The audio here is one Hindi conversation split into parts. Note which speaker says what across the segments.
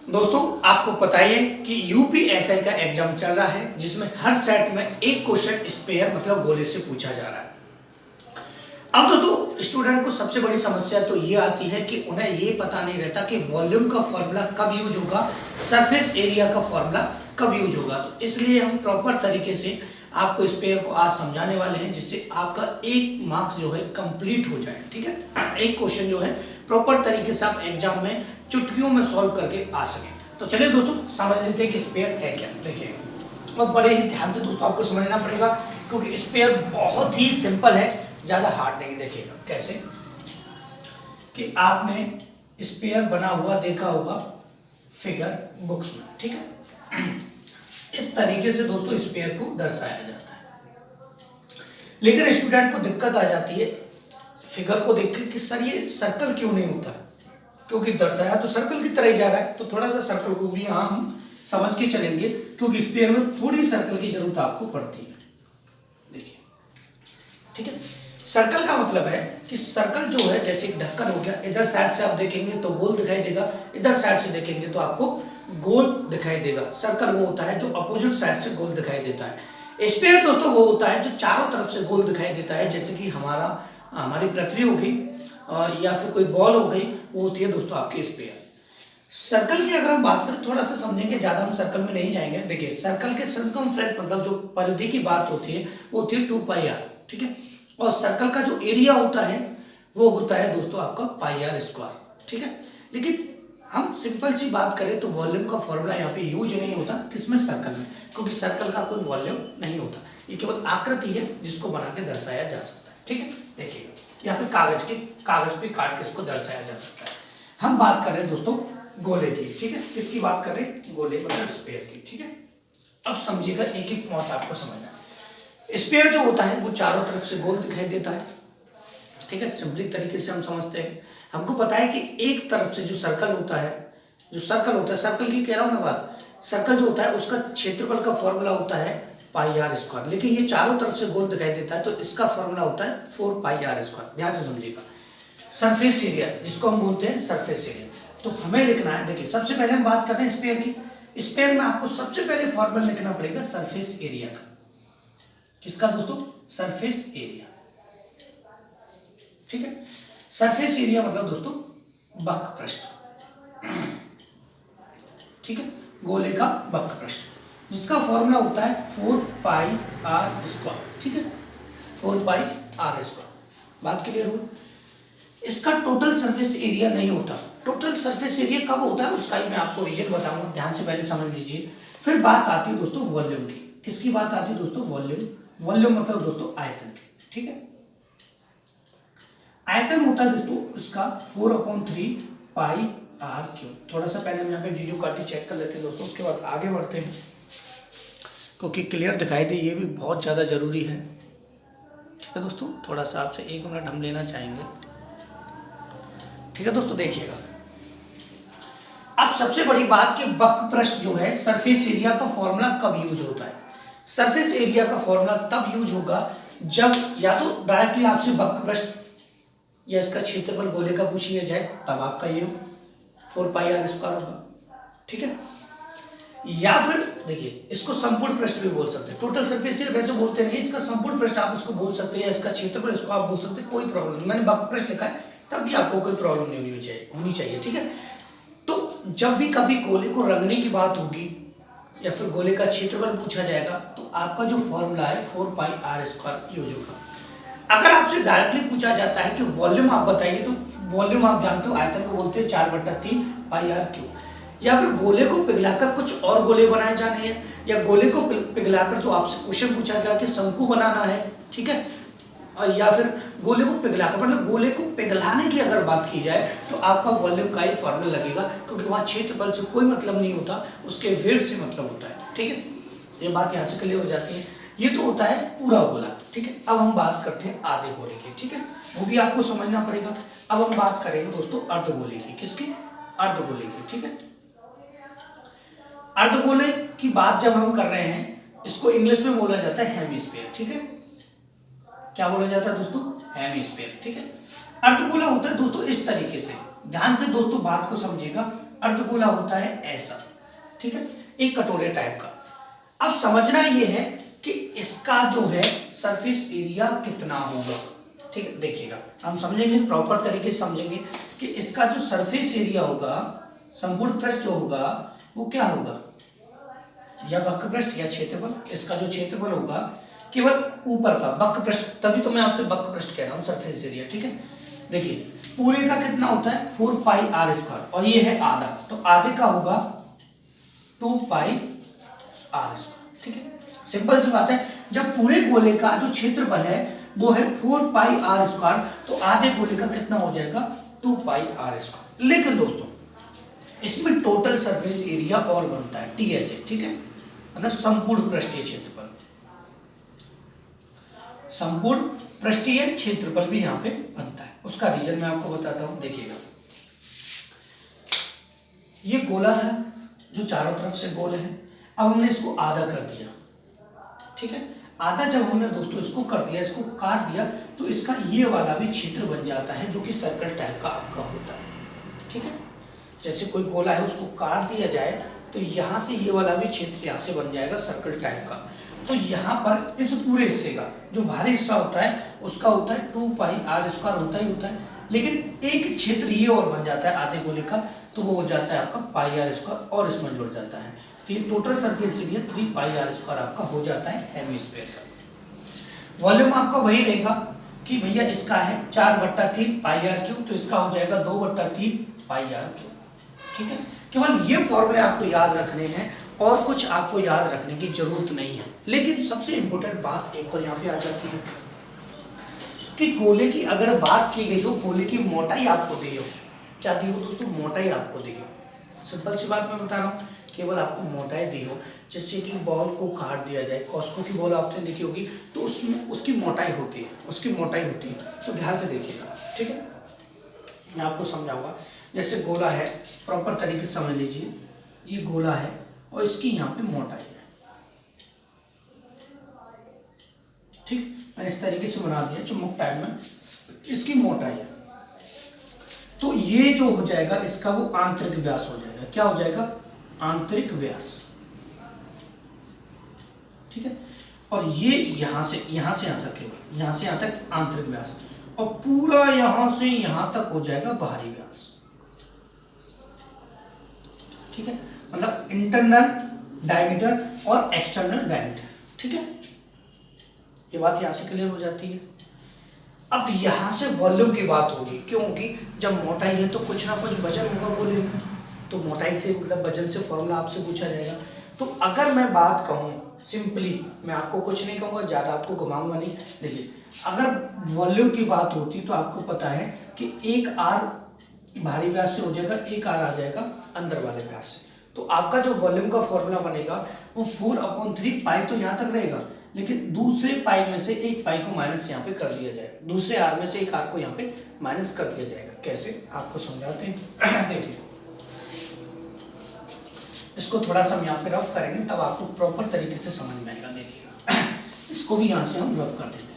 Speaker 1: दोस्तों आपको पता ही है कि यूपीएसआई का एग्जाम चल रहा है जिसमें हर सेट में एक क्वेश्चन स्पेयर मतलब गोले से पूछा जा रहा है। अब दोस्तों स्टूडेंट को सबसे बड़ी समस्या तो ये आती है कि उन्हें ये पता नहीं रहता कि वॉल्यूम का फॉर्मूला कब यूज होगा, सरफेस एरिया का फॉर्मूला कब यूज होगा। तो इसलिए हम प्रॉपर तरीके से आपको स्पेयर को आज समझाने वाले हैं जिससे आपका एक मार्क्स जो है कंप्लीट हो जाए। ठीक है, एक क्वेश्चन जो है प्रॉपर तरीके से आप एग्जाम में चुटकियों में सॉल्व करके आ सके। तो चलिए दोस्तों समझ लेते हैं कि स्पेयर है क्या। देखिए और बड़े ही ध्यान से दोस्तों आपको समझना पड़ेगा क्योंकि स्पेयर बहुत ही सिंपल है, ज्यादा हार्ड नहीं। देखिएगा कैसे कि आपने स्पेयर बना हुआ देखा होगा फिगर बुक्स में। ठीक है, इस तरीके से दोस्तों स्पेयर को दर्शाया जाता है। लेकिन स्टूडेंट को दिक्कत आ जाती है फिगर को देख के कि सर ये सर्कल क्यों नहीं होता, क्योंकि दर्शाया तो सर्कल की तरह ही जा रहा है। तो थोड़ा सा सर्कल को भी यहाँ हम समझ के चलेंगे क्योंकि स्पेयर में थोड़ी सर्कल की जरूरत आपको पड़ती है। देखिए ठीक है, सर्कल का मतलब है कि सर्कल जो है जैसे एक ढक्कन हो गया, इधर साइड से आप देखेंगे तो गोल दिखाई देगा, इधर साइड से देखेंगे तो आपको गोल दिखाई देगा। सर्कल वो होता है जो अपोजिट साइड से गोल दिखाई देता है। स्पेयर दोस्तों वो होता है जो चारों तरफ से गोल दिखाई देता है, जैसे कि हमारी पृथ्वी हो गई या फिर कोई बॉल हो गई, वो होती है दोस्तों आपकी स्पेयर। सर्कल की अगर हम बात करें थोड़ा सा समझेंगे, ज्यादा हम सर्कल में नहीं जाएंगे। देखिए सर्कल के सर्कमफ्रेंस मतलब जो परिधि की बात होती है वो होती है 2πr। ठीक है, और सर्कल का जो एरिया होता है वो होता है दोस्तों आपका πr²। ठीक है, लेकिन हम सिंपल सी बात करें तो वॉल्यूम का फॉर्मूला यहाँ पे यूज नहीं होता, किसमें, सर्कल में, क्योंकि सर्कल का कोई वॉल्यूम नहीं होता, ये केवल आकृति है जिसको बना के दर्शाया जा सकता है। ठीक है, देखिएगा या फिर कागज पे काट के इसको दर्शाया जा सकता है। हम बात कर रहे हैं दोस्तों गोले की। ठीक है, किसकी बात कर रहे हैं, गोले मतलब स्पेयर की। ठीक है, अब समझिएगा एक एक पॉइंट आपको समझना है। स्पेयर जो होता है वो चारों तरफ से गोल दिखाई देता है। ठीक है, सिंपली तरीके से हम समझते हैं, हमको पता है कि एक तरफ से जो सर्कल होता है सर्कल की कह रहा हूं मैं बात, सर्कल जो होता है उसका क्षेत्रफल का फॉर्मूला होता है πr², लेकिन ये चारों तरफ से गोल दिखाई देता है तो इसका फॉर्मूला होता है 4πr²। ध्यान से समझिएगा, सरफेस एरिया जिसको हम बोलते हैं सरफेस एरिया, तो हमें लिखना है। देखिए सबसे पहले हम बात कर रहे हैं स्पेयर की। स्पेयर में आपको सबसे पहले फॉर्मूला लिखना पड़ेगा सरफेस एरिया का। किसका दोस्तों, सरफेस एरिया। ठीक है, सरफेस एरिया मतलब दोस्तों वक्र पृष्ठ। ठीक है, गोले का वक्र पृष्ठ जिसका फॉर्मूला होता है 4πr²। ठीक है, 4πr²। बात क्लियर हुई। इसका टोटल सरफेस एरिया नहीं होता। टोटल सरफेस एरिया कब होता है उसका ही मैं आपको रीजन बताऊंगा, ध्यान से पहले समझ लीजिए। फिर बात आती है दोस्तों वॉल्यूम की। किसकी बात आती है दोस्तों, वॉल्यूम मतलब दोस्तों आयतन की। ठीक है, आयतन होता है दोस्तों इसका 4/3πr³। थोड़ा सा पहले हम यहाँ पे वीडियो काटी चेक कर लेते हैं दोस्तों, उसके बाद आगे बढ़ते हैं क्योंकि क्लियर दिखाई दे, ये भी बहुत ज़्यादा जरूरी है। ठीक है दोस्तों, थोड़ा सा आपसे 1 मिनट हम लेना चाहेंगे। ठीक है दोस्तों, देखिएगा अब सबसे बड़ी बात कि वक्र पृष्ठ जो है सरफेस एरिया का फॉर्मूला कब यूज होता है। सरफेस एरिया का फॉर्मूला तब यूज होगा जब या तो डायरेक्टली आपसे वक्र पृष्ठ या इसका क्षेत्रफल गोले का पूछ लिया जाए, तब आपका ये 4πr² होगा। ठीक है, या फिर देखिए इसको संपूर्ण पृष्ठ भी बोल सकते हैं। टोटल सरफेस एरिया वैसे बोलते नहीं, इसका संपूर्ण पृष्ठ आप इसको बोल सकते हैं, इसका क्षेत्रफल इसको आप बोल सकते हैं, कोई प्रॉब्लम नहीं। मैंने वक्र पृष्ठ लिखा है तब भी आपको कोई प्रॉब्लम नहीं होनी चाहिए। ठीक है, तो जब भी कभी गोले को रंगने की बात होगी या फिर गोले का क्षेत्रफल पूछा जाएगा तो आपका जो फॉर्मूला है 4πr² यूज होगा। अगर आपसे डायरेक्टली पूछा जाता है कि वॉल्यूम आप बताइए, तो वॉल्यूम आप जानते हो आयतन को बोलते हैं 4/3πr³। या फिर गोले को पिघलाकर कुछ और गोले बनाए जाने हैं, या गोले को पिघलाकर जो आपसे क्वेश्चन पूछा गया कि शंकु बनाना है। ठीक है, और या फिर गोले को पिघलाकर मतलब गोले को पिघलाने की अगर बात की जाए तो आपका वॉल्यूम का ही फॉर्मूला लगेगा, क्योंकि वहाँ क्षेत्रफल से कोई मतलब नहीं होता, उसके वेट से मतलब होता है। ठीक है, ये बात यहाँ से क्लियर हो जाती है। ये तो होता है पूरा गोला। ठीक है, अब हम बात करते हैं आधे गोले की। ठीक है, वो भी आपको समझना पड़ेगा। अब हम बात करेंगे दोस्तों अर्धगोले की। किसकी, अर्धगोले की। ठीक है, अर्धगोले की बात जब हम कर रहे हैं इसको इंग्लिश में बोला जाता है हेमिस्फीयर। ठीक है, क्या बोला जाता है दोस्तों, हेमिस्फीयर। ठीक है, अर्धगोला होता है दोस्तों इस तरीके से, ध्यान से दोस्तों बात को समझिएगा। अर्धगोला होता है ऐसा, ठीक है, एक कटोरे टाइप का। अब समझना ये है कि इसका जो है सरफेस एरिया कितना होगा, ठीक है। देखिएगा हम समझेंगे, प्रॉपर तरीके से समझेंगे कि इसका जो सरफेस एरिया होगा, संपूर्ण पृष्ठ जो होगा वो क्या होगा, या वक्र पृष्ठ या क्षेत्रफल। इसका जो क्षेत्रफल होगा केवल ऊपर का वक्र पृष्ठ, तभी तो मैं आपसे वक्र पृष्ठ कह रहा हूं, सरफेस एरिया, ठीक है। देखिए पूरे का कितना होता है 4 पाई आर स्क्वायर, और ये है आधा, तो आधे का होगा 2 पाई आर स्क्वायर, ठीक है। सिंपल सी बात है, जब पूरे गोले का जो क्षेत्रफल है वो है 4 पाई आर स्क्वायर, तो आधे गोले का कितना हो जाएगा 2 पाई आर स्क्वायर। लेकिन दोस्तों इसमें टोटल सरफेस एरिया और बनता है टीएसए, ठीक है, मतलब संपूर्ण पृष्ठीय क्षेत्रफल। संपूर्ण पृष्ठीय क्षेत्रफल भी यहां पे बनता है, उसका रीजन मैं आपको बताता हूं। देखिएगा ये गोला था जो चारों तरफ से गोल है, अब हमने इसको आधा कर दिया, ठीक है। आधा जब हमने दोस्तों इसको कर दिया, इसको काट दिया, तो इसका ये वाला भी क्षेत्र बन जाता है जो कि सर्कल टाइप का आपका होता है, ठीक है। जैसे कोई गोला है उसको काट दिया जाए तो यहाँ से ये वाला भी क्षेत्र यहाँ से बन जाएगा सर्कल टाइप का। तो यहाँ पर इस पूरे हिस्से का जो भारी हिस्सा होता है उसका होता है 2 पाई आर स्क्वायर होता ही होता है, लेकिन एक क्षेत्र ये और बन जाता है आधे गोले का, तो वो हो जाता है आपका पाई आर स्क्वायर और इसमें जुड़ जाता है, तो ये total surface area 3 pi r square आपका हो जाता है हेमिस्फीयर का। वॉल्यूम आपका वही रहेगा कि भैया इसका है 4/3 पाई आर क्यूब, तो इसका हो जाएगा 2/3 पाई आर क्यूब, ठीक है। केवल ये फॉर्मूले आपको याद रखने हैं और कुछ आपको याद रखने की जरूरत नहीं है। लेकिन सबसे इंपॉर्टेंट बात एक और यहाँ पे आ जाती है कि गोले की अगर बात की गई हो, गोले की मोटाई आपको दी हो, क्या दी हो दोस्तों, मोटाई आपको दी हो। सिंपल सी बात मैं बता रहा हूँ, केवल आपको मोटाई दी हो, जिससे कि बॉल को काट दिया जाए। कॉस्को की बॉल आपने देखी होगी तो उसमें उसकी मोटाई होती है, उसकी मोटाई होती है, तो ध्यान से देखिएगा, ठीक है। मैं आपको समझाऊंगा। जैसे गोला है, प्रॉपर तरीके से समझ लीजिए, ये गोला है और इसकी यहाँ पे मोटाई है, ठीक। मैंने इस तरीके से बना दिया चुम्बक टाइप में, इसकी मोटाई है, तो ये जो हो जाएगा इसका वो आंतरिक व्यास हो जाएगा। क्या हो जाएगा, आंतरिक व्यास, ठीक है। और ये यहां से यहां तक, केवल यहां से यहां तक आंतरिक व्यास, और पूरा यहां से यहां तक हो जाएगा बाहरी व्यास, ठीक है। मतलब इंटरनल डायमीटर और एक्सटर्नल डायमीटर, ठीक है। ये बात यहां से क्लियर हो जाती है। अब यहां से वॉल्यूम की बात होगी, क्योंकि जब मोटाई है तो कुछ ना कुछ वजन होगा गोले में, तो मोटाई से मतलब वजन से फॉर्मूला आपसे पूछा जाएगा। तो अगर मैं बात कहूं सिंपली, मैं आपको कुछ नहीं कहूंगा, ज्यादा आपको घुमाऊंगा नहीं। देखिए अगर वॉल्यूम की बात होती तो आपको पता है कि 1 आर बाहरी व्यास से हो जाएगा, 1 आर आ जाएगा अंदर वाले व्यास से, तो आपका जो वॉल्यूम का फॉर्मूला बनेगा वो 4/3 पाई तो यहाँ तक रहेगा, लेकिन दूसरे पाई में से 1 पाई को माइनस यहाँ पे कर दिया जाएगा, दूसरे आर में से 1 आर को यहाँ पे माइनस कर दिया जाएगा। कैसे आपको समझाते हैं देखिए, इसको थोड़ा सा हम यहाँ पे रफ करेंगे तब आपको प्रॉपर तरीके से समझ में आएगा। देखिएगा इसको भी यहाँ से हम रफ कर देते हैं,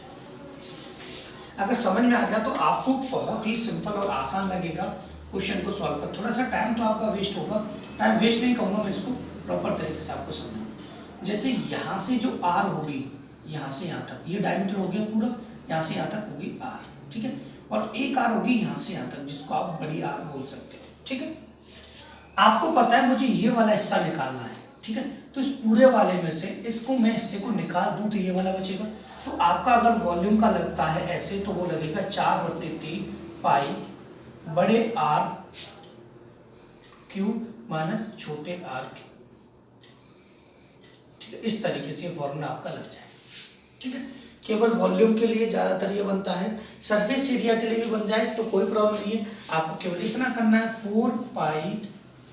Speaker 1: अगर समझ में आ गया तो आपको बहुत ही सिंपल और आसान लगेगा क्वेश्चन को सॉल्व कर। थोड़ा सा टाइम तो आपका वेस्ट होगा, टाइम वेस्ट नहीं कहूँगा मैं, इसको प्रॉपर तरीके से आपको समझाऊंगा। जैसे यहाँ से जो आर होगी, यहाँ से यहाँ तक, ये डायमीटर हो गया पूरा, यहाँ से यहाँ तक होगी आर, ठीक है। और 1 आर होगी यहाँ से यहाँ तक, जिसको आप बड़ी आर बोल सकते हो, ठीक है। आपको पता है मुझे ये वाला हिस्सा निकालना है, ठीक है। तो इस पूरे वाले में से इसको मैं हिस्से को निकाल दूं तो ये वाला बचेगा। तो आपका अगर वॉल्यूम का लगता है ऐसे तो वो लगेगा 4/3 पाई बड़े आर क्यूब माइनस छोटे आर क्यूब, ठीक है। इस तरीके से ये फॉर्मूला आपका लग जाए, ठीक है। केवल वॉल्यूम के लिए ज्यादातर ये बनता है, सरफेस एरिया के लिए भी बन जाए तो कोई प्रॉब्लम नहीं है, आपको केवल इतना करना है 4 पाई,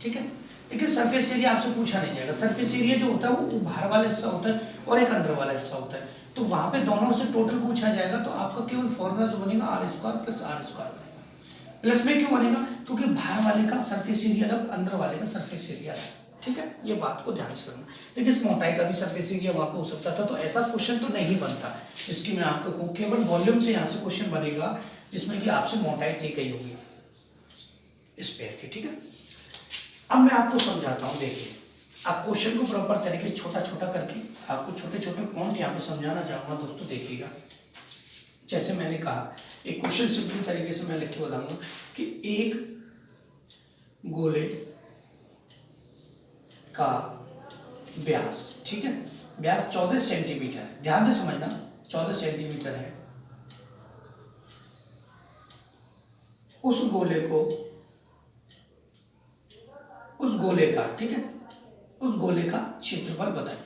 Speaker 1: ठीक है। लेकिन सरफेस एरिया आपसे पूछा नहीं जाएगा। सरफेस एरिया जो होता है वो बाहर वाला हिस्सा होता है और एक अंदर वाला हिस्सा होता है, तो वहां पे दोनों से टोटल पूछा जाएगा, तो आपका केवल फॉर्मूला जो बनेगा r square plus r square बनेगा। प्लस में क्यों बनेगा, क्योंकि बाहर वाले का सरफेस एरिया अलग, अंदर वाले का सरफेस एरिया अलग, ठीक है। ये बात को ध्यान से रखना। लेकिन इस मोटाई का भी सरफेस एरिया वहां पे हो सकता था, तो ऐसा क्वेश्चन तो नहीं बनता इसकी मैं आपको कहूँ। केवल वॉल्यूम से यहाँ से क्वेश्चन बनेगा जिसमें कि आपसे मोटाई दी गई होगी, स्पेयर की। ठीक है, अब मैं आपको समझाता हूँ। देखिए, आप क्वेश्चन को प्रॉपर तरीके से छोटा छोटा करके आपको छोटे छोटे पॉइंट यहाँ पे समझाना चाहूँगा दोस्तों। देखिएगा, जैसे मैंने कहा, एक क्वेश्चन सिंपल तरीके से मैं लिख के बताऊंगा कि एक गोले का व्यास, ठीक है, व्यास 14 सेंटीमीटर है, ध्यान से समझना, 14 सेंटीमीटर है। उस गोले का, ठीक है, उस गोले का क्षेत्रफल बताइए।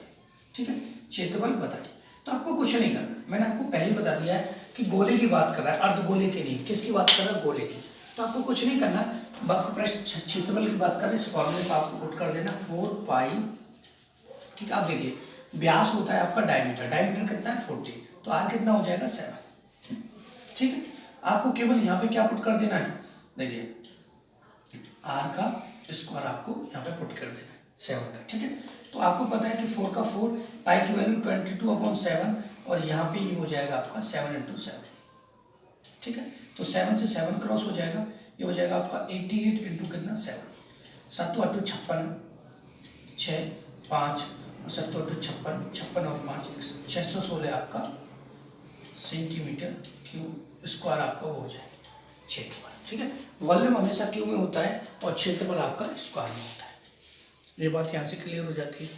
Speaker 1: ठीक है, क्षेत्रफल बताइए। तो आपको कुछ नहीं करना, मैंने आपको पहले ही बता दिया है कि गोले की बात कर रहा है, अर्धगोले की नहीं। किसकी बात कर रहा है? गोले की। तो आपको कुछ नहीं करना, वक्र पृष्ठ क्षेत्रफल की बात कर रहे हैं, इस फॉर्मूले को आपको पुट कर देना 4 पाई। ठीक है, आप देखिए, व्यास होता है आपका डायमीटर, डायमीटर कितना है 40, तो आर कितना हो जाएगा 7। ठीक है, आपको केवल यहाँ पे क्या पुट कर देना है, देखिए आर का स्क्वायर आपको यहाँ पे पुट कर देना है 7 का। ठीक है, तो आपको पता है कि 4 का 4, पाई की वैल्यू 22/7, और यहाँ पे ये हो जाएगा आपका 7 × 7। ठीक है, तो 7 से 7 क्रॉस हो जाएगा, ये हो जाएगा आपका 88 इंटू कितना 7, 7 × 8 56, 6 5 और 7 × 8 56, 56 और 5 616 आपका सेंटीमीटर क्यूब स्क्वायर आपका हो जाएगा क्षेत्रफल। ठीक है, वॉल्यूम हमेशा क्यूब में होता है और क्षेत्रफल आपका स्क्वायर में होता है। ये बात यहाँ से क्लियर हो जाती है।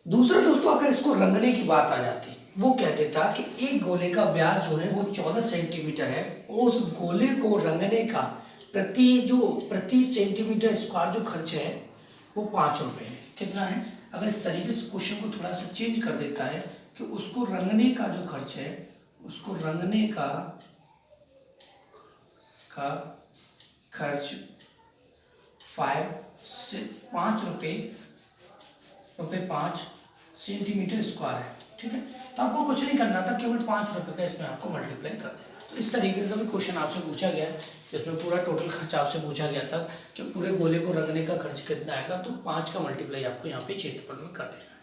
Speaker 1: दूसरा दोस्तों, अगर इसको रंगने की बात आ जाती, वो कह देता कि एक गोले का व्यास जो है वो 14 सेंटीमीटर है, उस गोले को रंगने का प्रति सेंटीमीटर स्क्वायर जो खर्च है वो 5 रुपए है। कितना है? अगर इस तरीके से क्वेश्चन को थोड़ा सा चेंज कर देता है कि उसको रंगने का जो खर्च है, उसको रंगने का खर्च 5 रुपए 5 सेंटीमीटर स्क्वायर है। ठीक है, तो आपको कुछ नहीं करना था, केवल 5 रुपए का इसमें आपको मल्टीप्लाई कर देना। तो इस तरीके से भी क्वेश्चन आपसे पूछा गया है, जिसमें पूरा टोटल खर्च आपसे पूछा गया था कि पूरे गोले को रंगने का खर्च कितना आएगा, तो 5 का मल्टीप्लाई आपको यहाँ पे क्षेत्रफल में कर देना है।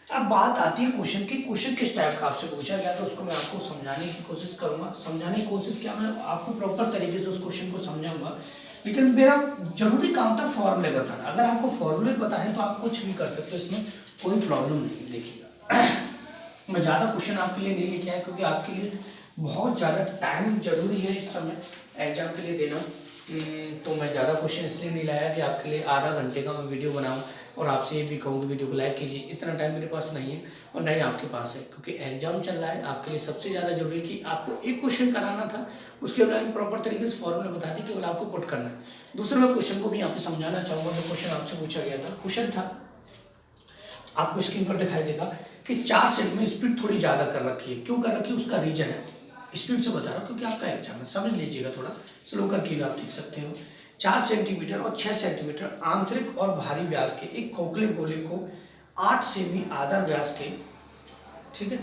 Speaker 1: अब बात आती है क्वेश्चन की, क्वेश्चन किस टाइप का आपसे पूछा गया, तो उसको मैं आपको समझाने की कोशिश करूंगा। समझाने की कोशिश क्या, मैं आपको प्रॉपर तरीके से उस क्वेश्चन को समझाऊंगा, लेकिन मेरा जरूरी काम था फॉर्मूले बताना। अगर आपको फॉर्मूले पता है तो आप कुछ भी कर सकते हो, इसमें कोई प्रॉब्लम नहीं। देखिएगा, मैं ज़्यादा क्वेश्चन आपके लिए नहीं लेके आया, क्योंकि आपके लिए बहुत ज़्यादा टाइम जरूरी है इस समय एग्जाम के लिए देना। तो मैं ज़्यादा क्वेश्चन इसलिए नहीं लाया कि आपके लिए आधा घंटे का मैं वीडियो बनाऊं और आपसे ये भी कहूँ कि वीडियो को लाइक कीजिए। इतना टाइम मेरे पास नहीं है और नहीं आपके पास है, क्योंकि एग्जाम चल रहा है। आपके लिए सबसे ज़्यादा जरूरी है कि आपको एक क्वेश्चन कराना था, उसके बारे में प्रॉपर तरीके से फॉर्मूला बता दी, केवल आपको पुट करना है। दूसरा मैं क्वेश्चन को भी यहाँ पे समझाना चाहूँगा। जो क्वेश्चन आपसे पूछा गया था, क्वेश्चन था, आपको स्क्रीन पर दिखाई देगा कि 4 सेट में स्पीड थोड़ी ज़्यादा कर रखी है। क्यों कर रखी है, उसका रीजन है, स्पीड से बता रहा हूँ क्योंकि आपका एग्जाम है, समझ लीजिएगा, थोड़ा स्लो करके आप देख सकते हो। 4 सेंटीमीटर और 6 सेंटीमीटर आंतरिक और बाहरी व्यास के एक खोखले गोले को 8 सेमी आधार व्यास के, ठीक है,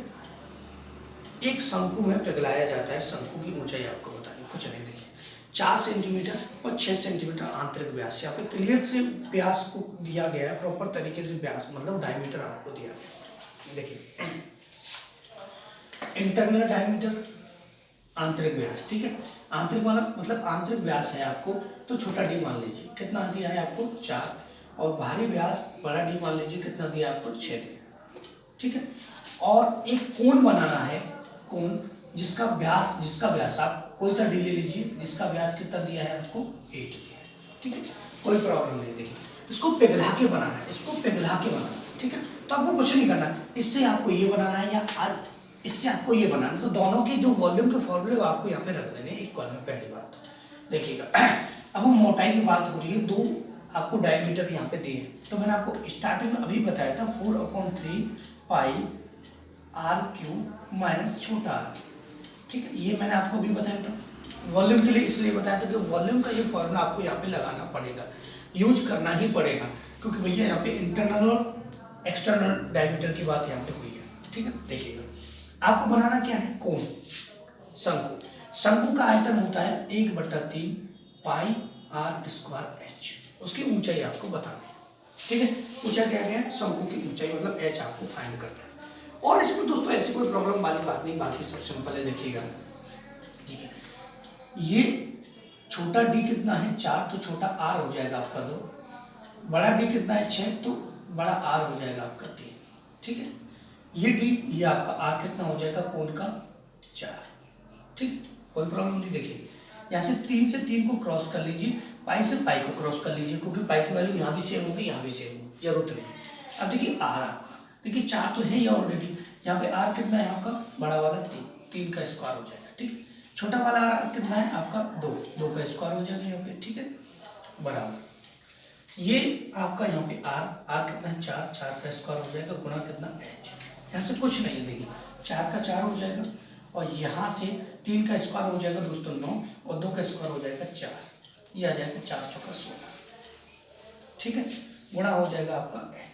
Speaker 1: एक शंकु में पिघलाया जाता है। शंकु की ऊंचाई आपको बतानी, कुछ नहीं, देखिए 4 सेंटीमीटर और 6 सेंटीमीटर आंतरिक व्यास, यहाँ पे क्लियर से व्यास को दिया गया है, प्रॉपर तरीके से व्यास मतलब डायमीटर आपको दिया गया। देखिए, इंटरनल डायमीटर, आंतरिक व्यास, ठीक है, आंतरिक वाला मतलब आंतरिक व्यास है आपको, तो छोटा डी मान लीजिए, कितना दिया है आपको 4, और बाहरी व्यास बड़ा डी मान लीजिए, कितना दिया आपको 6 दिया। ठीक है, और एक कोण बनाना है, कोण जिसका व्यास आप कोई सा डी ले लीजिए, जिसका व्यास कितना दिया है आपको 8 दिया है। ठीक है, कोई प्रॉब्लम नहीं। देखिए, इसको पिघला के बनाना है, इसको पिघला के बनाना है। ठीक है, तो आपको कुछ नहीं करना, इससे आपको ये बनाना है या इससे आपको ये बनाना, तो दोनों के जो वॉल्यूम के फॉर्मूले वो आपको यहाँ पे रख देने इक्वल में। पहली बात देखिएगा, अब हम मोटाई की बात हो रही है, 2 आपको डायमीटर यहाँ पे दिए हैं, तो मैंने आपको स्टार्टिंग में अभी बताया था 4/3 पाई r³ माइनस छोटा r³। ठीक है, ये मैंने आपको अभी बताया था। वॉल्यूम के लिए इसलिए बताया था कि वॉल्यूम का ये फॉर्मूला आपको यहाँ पे लगाना पड़ेगा, यूज करना ही पड़ेगा, क्योंकि भैया यहाँ पे इंटरनल और एक्सटर्नल डायमीटर की बात यहाँ पे हुई है। ठीक है, देखिएगा, आपको बनाना क्या है, कोण, शंकु। शंकु का आयतन होता है 1/3 पाई r²h, उसकी ऊंचाई आपको बतानी है। ठीक है, पूछा क्या गया, शंकु की ऊंचाई मतलब h आपको फाइंड करना है। और इसमें दोस्तों ऐसी कोई प्रॉब्लम वाली बात नहीं, बाकी सब सिंपल है। देखिएगा, ठीक है, ये छोटा डी कितना है 4, तो छोटा आर हो जाएगा आपका 2। बड़ा डी कितना है 6, तो बड़ा आर हो जाएगा आपका 3। ठीक है, ये डी ये आपका आर कितना हो जाएगा कोण का 4। ठीक है, कोई प्रॉब्लम नहीं। देखिए यहाँ से 3 से 3 को क्रॉस कर लीजिए, पाई से पाई को क्रॉस कर लीजिए, क्योंकि पाई की वैल्यू यहाँ भी सेम होगी यहाँ भी सेम होगी, जरूरत नहीं। अब देखिए आर आपका, देखिए 4 तो है ही ऑलरेडी, यहाँ पे आर कितना है आपका बड़ा वाला 3 का स्क्वायर हो जाएगा। ठीक है, छोटा वाला आर कितना है आपका 2 का स्क्वायर हो जाएगा यहाँ पे। ठीक है, बराबर ये आपका यहाँ पे आर कितना है 4 का स्क्वायर हो जाएगा गुणा कितना h। यहाँ से कुछ नहीं है, देखिए 4 का 4 हो जाएगा और यहाँ से 3 का स्क्वायर हो जाएगा दोस्तों 9 और 2 का स्क्वायर हो जाएगा 4, ये आ जाएगा 4 चौका 16। ठीक है, गुणा हो जाएगा आपका h।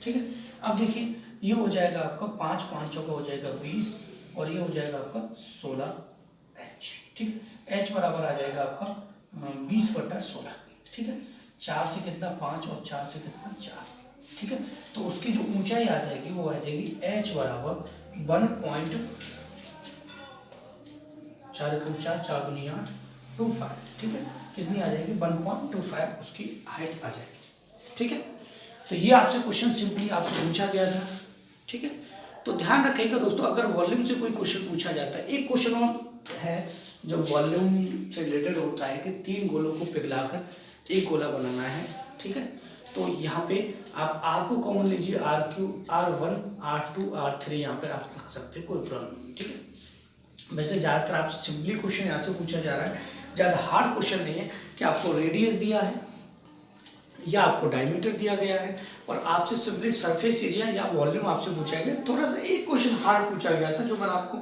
Speaker 1: ठीक है, अब देखिए ये हो जाएगा आपका 5 चौका हो जाएगा 20 और ये हो जाएगा आपका 16h। ठीक है, h बराबर आ जाएगा आपका 20/16। ठीक है, 4 से कितना 5 और 4 से कितना 4। ठीक है, तो उसकी जो ऊंचाई आ जाएगी वो आ जाएगी h बराबर 1.4×4 ठीक है, कितनी आ जाएगी 1.25 उसकी हाइट आ जाएगी। ठीक है, तो ये आपसे क्वेश्चन सिंपली आपसे पूछा गया था। ठीक है, तो ध्यान रखिएगा दोस्तों, अगर वॉल्यूम से कोई क्वेश्चन पूछा जाता है, एक क्वेश्चन और है जो वॉल्यूम से रिलेटेड होता है कि 3 गोलों को पिघलाकर एक गोला बनाना है। ठीक है, तो यहाँ पे आप R को कॉमन लीजिए, R3, R1, R2, R3 यहाँ पे आप रख सकते हैं, कोई प्रॉब्लम नहीं। ठीक है, वैसे ज़्यादातर आपसे सिंपली क्वेश्चन यहाँ से पूछा जा रहा है, ज़्यादा हार्ड क्वेश्चन नहीं है कि आपको रेडियस दिया है या आपको डायमीटर दिया गया है और आपसे सिंपली सरफेस एरिया या वॉल्यूम आपसे पूछा गया। थोड़ा सा एक क्वेश्चन हार्ड पूछा गया था जो मैंने आपको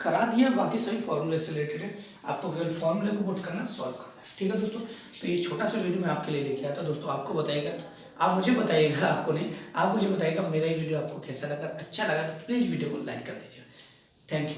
Speaker 1: करा दिया, बाकी सभी फॉर्मूले से रिलेटेड है, आपको केवल फॉर्मूले को पुट करना, सॉल्व करना है। ठीक है दोस्तों, तो ये छोटा सा वीडियो मैं आपके लिए लेके आया था दोस्तों। आपको बताइएगा, आप मुझे बताइएगा, आपको नहीं, आप मुझे बताइएगा मेरा ये वीडियो आपको कैसा लगा। अच्छा लगा तो प्लीज़ वीडियो को लाइक कर दीजिए। Thank you.